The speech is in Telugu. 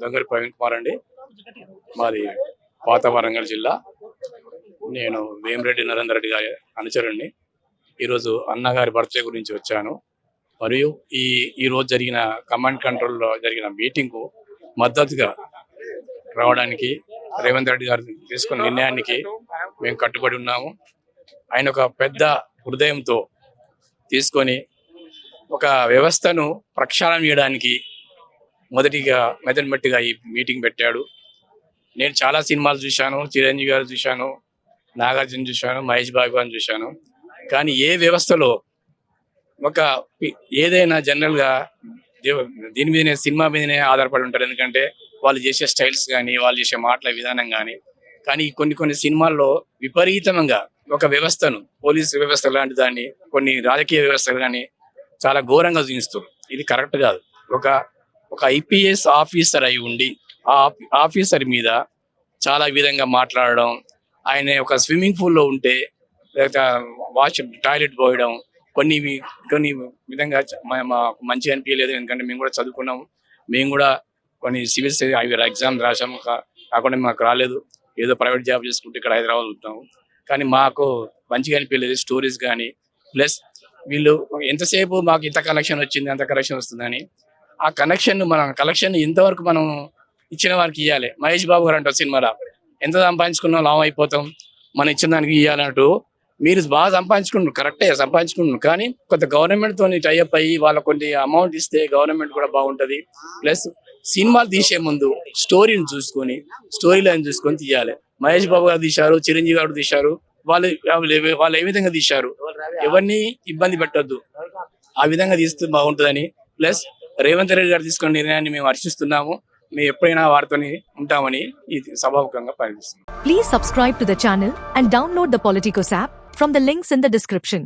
దొంగరి ప్రవీణ్ కుమార్ అండి. మాది పాత వరంగల్ జిల్లా. నేను వేమిరెడ్డి నరేందర్ రెడ్డి గారి అనుచరుణ్ణి. ఈరోజు అన్నగారి బర్త్డే గురించి వచ్చాను. మరియు ఈ రోజు జరిగిన కమాండ్ కంట్రోల్లో జరిగిన మీటింగ్కు మద్దతుగా రావడానికి రేవంత్ రెడ్డి గారు తీసుకున్న నిర్ణయానికి మేము కట్టుబడి ఉన్నాము. ఆయన ఒక పెద్ద హృదయంతో తీసుకొని ఒక వ్యవస్థను ప్రక్షాళన చేయడానికి మొదటిగా ఈ మీటింగ్ పెట్టాడు. నేను చాలా సినిమాలు చూశాను, చిరంజీవి గారు చూశాను, నాగార్జున చూశాను, మహేష్ బాబు గారిని చూశాను. కానీ ఏ వ్యవస్థలో ఏదైనా జనరల్గా దీని మీదనే సినిమా మీదనే ఆధారపడి ఉంటారు. ఎందుకంటే వాళ్ళు చేసే స్టైల్స్ కానీ, వాళ్ళు చేసే మాటల విధానం కానీ కొన్ని సినిమాల్లో విపరీతంగా ఒక వ్యవస్థను, పోలీసు వ్యవస్థ లాంటి దాన్ని, కొన్ని రాజకీయ వ్యవస్థలు కానీ చాలా ఘోరంగా చూపిస్తారు. ఇది కరెక్ట్ కాదు. ఒక ఐపీఎస్ ఆఫీసర్ అయి ఉండి ఆ ఆఫీసర్ మీద చాలా విధంగా మాట్లాడడం, ఆయన ఒక స్విమ్మింగ్ పూల్లో ఉంటే టాయిలెట్ పోయడం, కొన్ని విధంగా మాకు మంచిగా అనిపించలేదు. ఎందుకంటే మేము కూడా చదువుకున్నాము, మేము కూడా కొన్ని సివిల్స్ ఎగ్జామ్ రాసాము, కాకుండా మాకు రాలేదు. ఏదో ప్రైవేట్ జాబ్ చేసుకుంటే ఇక్కడ హైదరాబాద్ ఉంటాము. కానీ మాకు మంచిగా అనిపించలేదు స్టోరీస్ కానీ. ప్లస్ వీళ్ళు ఎంతసేపు మాకు ఇంత కలెక్షన్ వచ్చింది, అంత కలెక్షన్ వస్తుందని ఆ కలెక్షన్ ఇంతవరకు మనం ఇచ్చిన వారికి ఇవ్వాలి. మహేష్ బాబు గారు అంటారు సినిమాలో, ఎంత సంపాదించుకున్నా లాభం అయిపోతాం, మనం ఇచ్చిన దానికి ఇవ్వాలన్నట్టు. మీరు బాగా సంపాదించుకుంటున్నారు, కరెక్టే సంపాదించుకుంటున్నారు. కానీ కొంత గవర్నమెంట్తో టైఅప్ అయ్యి వాళ్ళ కొన్ని అమౌంట్ ఇస్తే గవర్నమెంట్ కూడా బాగుంటుంది. ప్లస్ సినిమాలు తీసే ముందు స్టోరీ లైన్ చూసుకొని తీయాలి. మహేష్ బాబు గారు తీశారు, చిరంజీవి గారు తీశారు, వాళ్ళు ఏ విధంగా తీశారు, ఎవరిని ఇబ్బంది పెట్టద్దు, ఆ విధంగా తీస్తే బాగుంటుందని. ప్లస్ రేవంత్ రెడ్డి గారు తీసుకున్న నిర్ణయాన్ని మేము హర్షిస్తున్నాము. మేము ఎప్పుడైనా వారితో ఉంటామని ఇది సభాముఖంగా పరిగణిస్తున్నాం. Please subscribe to the channel and download the Politicos app from the links in the description.